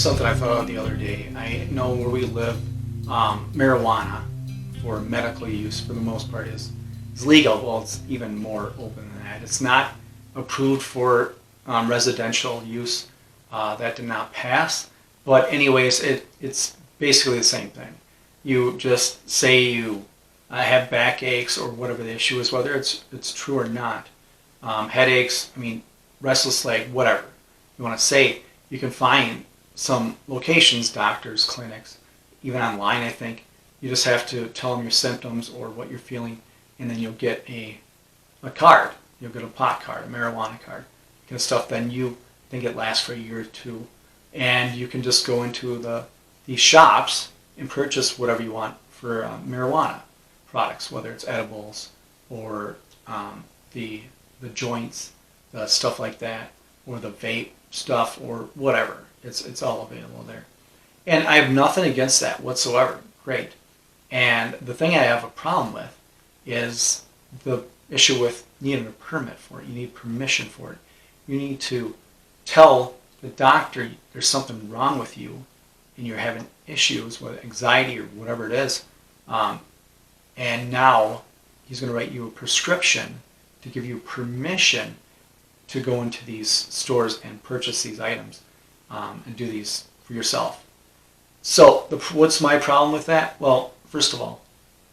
Here's something I thought of the other day. I know where we live, marijuana for medical use for the most part is legal. Well, it's even more open than that. It's not approved for residential use. That did not pass. But anyways, it's basically the same thing. You just say you have backaches or whatever the issue is, whether it's true or not. Headaches, restless leg, whatever you want to say. You can find some locations, doctors, clinics, even online, I think. You just have to tell them your symptoms or what you're feeling, and then you'll get a card. You'll get a pot card, a marijuana card, kind of stuff. Then you think it lasts for a year or two, and you can just go into these shops and purchase whatever you want for marijuana products, whether it's edibles or the joints, the stuff like that, or the vape stuff or whatever. It's all available there. And I have nothing against that whatsoever. Great. And the thing I have a problem with is the issue with needing a permit for it. You need permission for it. You need to tell the doctor there's something wrong with you and you're having issues with anxiety or whatever it is. And now he's going to write you a prescription to give you permission to go into these stores and purchase these items and do these for yourself. So what's my problem with that? Well, first of all,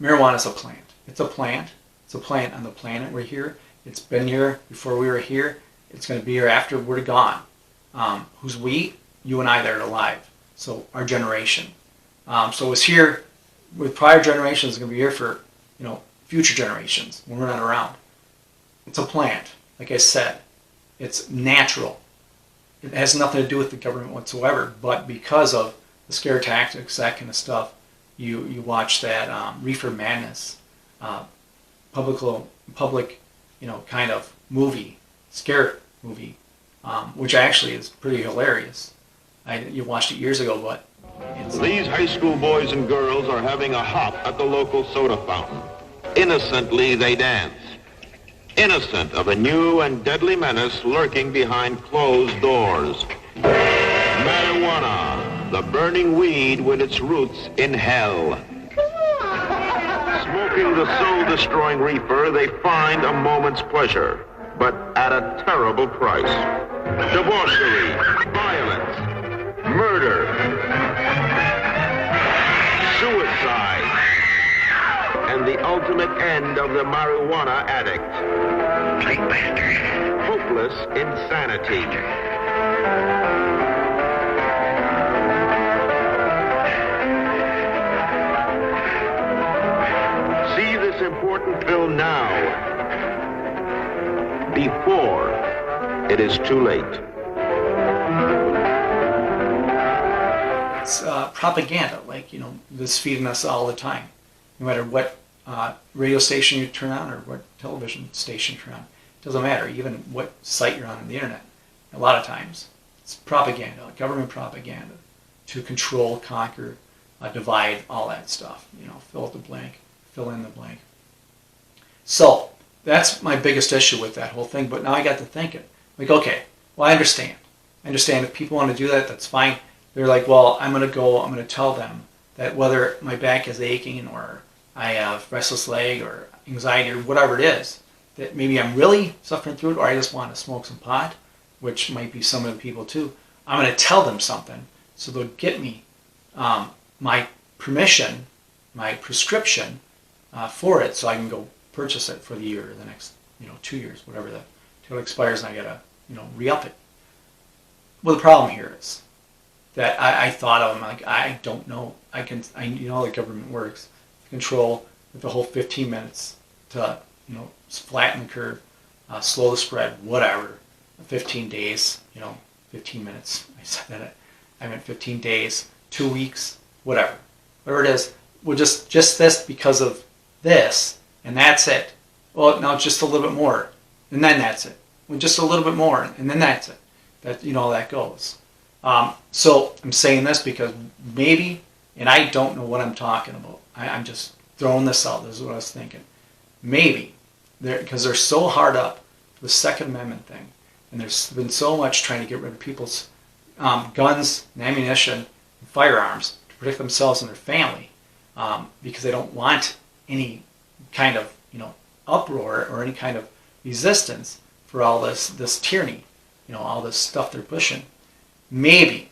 marijuana is a plant. It's a plant. It's a plant on the planet we're here. It's been here before we were here. It's going to be here after we're gone. Who's we? You and I that are alive. So our generation. So it's here with prior generations. It's going to be here for future generations when we're not around. It's a plant. Like I said, it's natural. It has nothing to do with the government whatsoever. But because of the scare tactics, that kind of stuff, you watch that Reefer Madness, public, kind of movie, scare movie, which actually is pretty hilarious. You watched it years ago, but these high school boys and girls are having a hop at the local soda fountain. Innocently they dance, innocent of a new and deadly menace lurking behind closed doors. Marijuana, the burning weed with its roots in hell. Smoking the soul-destroying reefer, they find a moment's pleasure, but at a terrible price. Debauchery, violence, murder, suicide, and the ultimate end of the marijuana addict. Hopeless insanity. See this important pill now, before it is too late. It's propaganda, this feeding us all the time. No matter what radio station you turn on or what television station you turn on. It doesn't matter, even what site you're on the internet. A lot of times, it's propaganda, government propaganda, to control, conquer, divide, all that stuff. Fill in the blank. So, that's my biggest issue with that whole thing. But now I got to thinking, okay, well, I understand. If people want to do that, that's fine. They're like, well, I'm going to tell them that whether my back is aching or I have restless leg or anxiety or whatever it is, that maybe I'm really suffering through it or I just want to smoke some pot, which might be some of the people too. I'm going to tell them something so they'll get me my permission, my prescription for it so I can go purchase it for the year or the next 2 years, whatever till it expires and I got to re-up it. Well, the problem here is that I thought of them I don't know. I how the government works. Control with the whole 15 minutes to flatten the curve, slow the spread, whatever. 15 days, 15 minutes. I said that. I meant 15 days, 2 weeks, whatever it is. Well, just this because of this, and that's it. Well, now just a little bit more, and then that's it. Well, just a little bit more, and then that's it. That that goes. So I'm saying this because maybe, and I don't know what I'm talking about. I'm just throwing this out. This is what I was thinking. Maybe, because they're so hard up the Second Amendment thing, and there's been so much trying to get rid of people's guns and ammunition and firearms to protect themselves and their family, because they don't want any kind of uproar or any kind of resistance for all this tyranny, all this stuff they're pushing. Maybe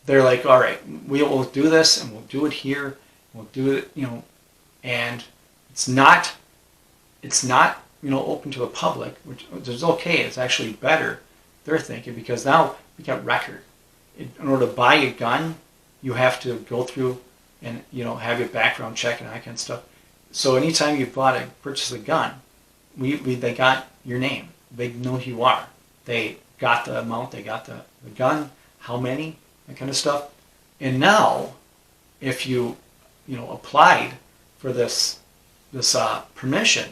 they're like, all right, we will do this and we'll do it here, we'll do it, and it's not open to the public, which is okay. It's actually better, they're thinking, because now we got record. In order to buy a gun, you have to go through and have your background check and that kind of stuff. So anytime you purchase a gun, they got your name. They know who you are. They got the amount. They got the gun, how many, that kind of stuff. And now, if you applied for this permission,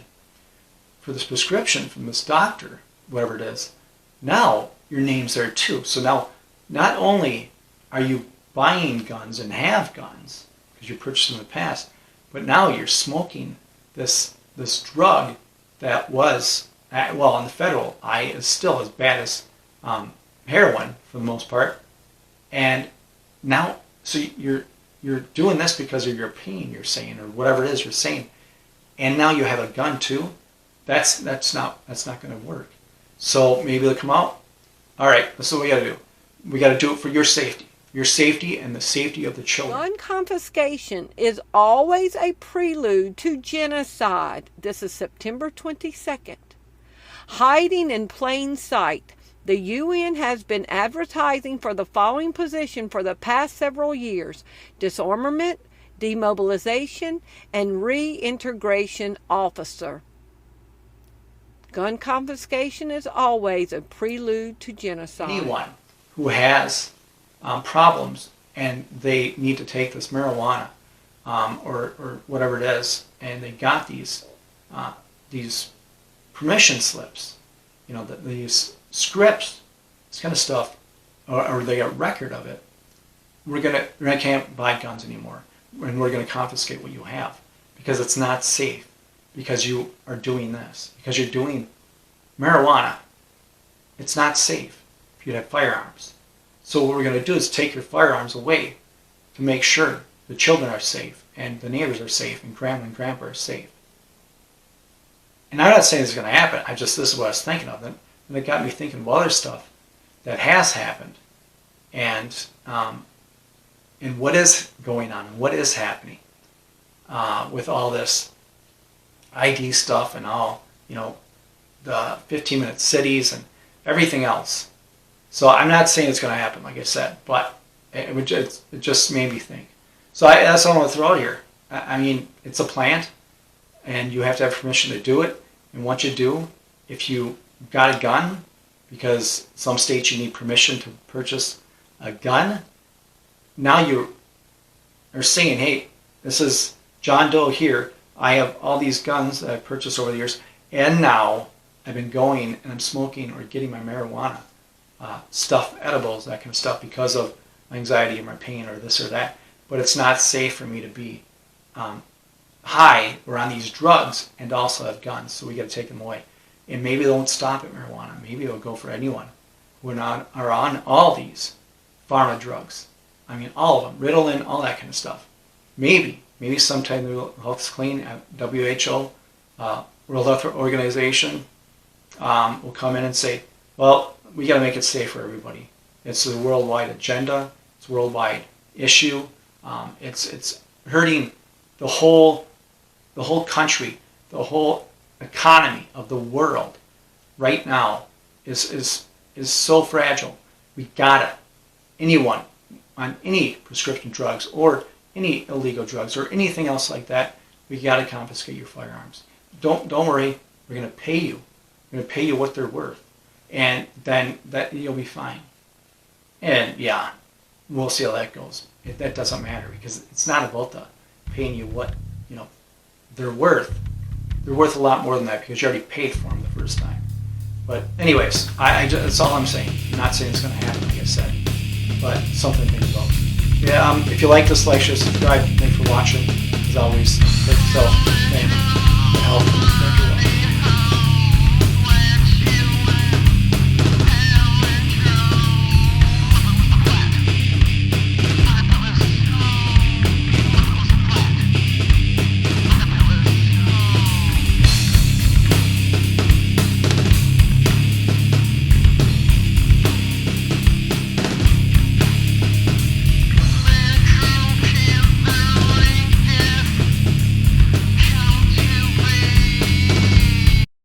for this prescription from this doctor, whatever it is, now your name's there too. So now, not only are you buying guns and have guns because you purchased them in the past, but now you're smoking this drug that was, on the federal eye, is still as bad as heroin for the most part. And now, so you're doing this because of your pain, you're saying, or whatever it is you're saying, and now you have a gun too. That's not going to work. So maybe they'll come out. All right, this is what we got to do. We got to do it for your safety and the safety of the children. Gun confiscation is always a prelude to genocide. This is September 22nd. Hiding in plain sight. The UN has been advertising for the following position for the past several years: disarmament, demobilization, and reintegration officer. Gun confiscation is always a prelude to genocide. Anyone who has problems and they need to take this marijuana or whatever it is, and they got these permission slips, these scripts, this kind of stuff, or they got record of it, they can't buy guns anymore, and we're going to confiscate what you have because it's not safe, because you are doing this, because you're doing marijuana. It's not safe if you have firearms. So what we're going to do is take your firearms away to make sure the children are safe and the neighbors are safe and grandma and grandpa are safe. And I'm not saying this is going to happen. This is what I was thinking of. And it got me thinking of other stuff that has happened, and what is going on and what is happening with all this ID stuff and all, the 15-minute cities and everything else. So I'm not saying it's going to happen, like I said, but it just made me think. So that's all I want to throw out here. I mean, it's a plant, and you have to have permission to do it. And once you do, if you got a gun, because some states you need permission to purchase a gun, now you are saying, hey, this is John Doe here. I have all these guns that I've purchased over the years, and now I've been going and I'm smoking or getting my marijuana stuff, edibles, that kind of stuff, because of my anxiety or my pain or this or that. But it's not safe for me to be high or on these drugs and also have guns, so we got to take them away. And maybe they won't stop at marijuana. Maybe they'll go for anyone who are on all these pharma drugs. I mean, all of them, Ritalin, all that kind of stuff. Maybe sometime the Health's Clean, WHO, World Health Organization, will come in and say, well, we got to make it safe for everybody. It's a worldwide agenda. It's a worldwide issue. It's hurting the whole country, the whole economy of the world right now is so fragile. We got it. Anyone on any prescription drugs or any illegal drugs or anything else like that, we got to confiscate your firearms. Don't worry. We're going to pay you. We're going to pay you what they're worth, and then that you'll be fine. And yeah, we'll see how that goes. That doesn't matter, because it's not about the paying you what they're worth. They're worth a lot more than that, because you already paid for them the first time. But anyways, that's all I'm saying. I'm not saying it's going to happen, like I said, but something to think about. Yeah, if you like this, like, share, subscribe. Thanks for watching. As always, take yourself, family, and health, and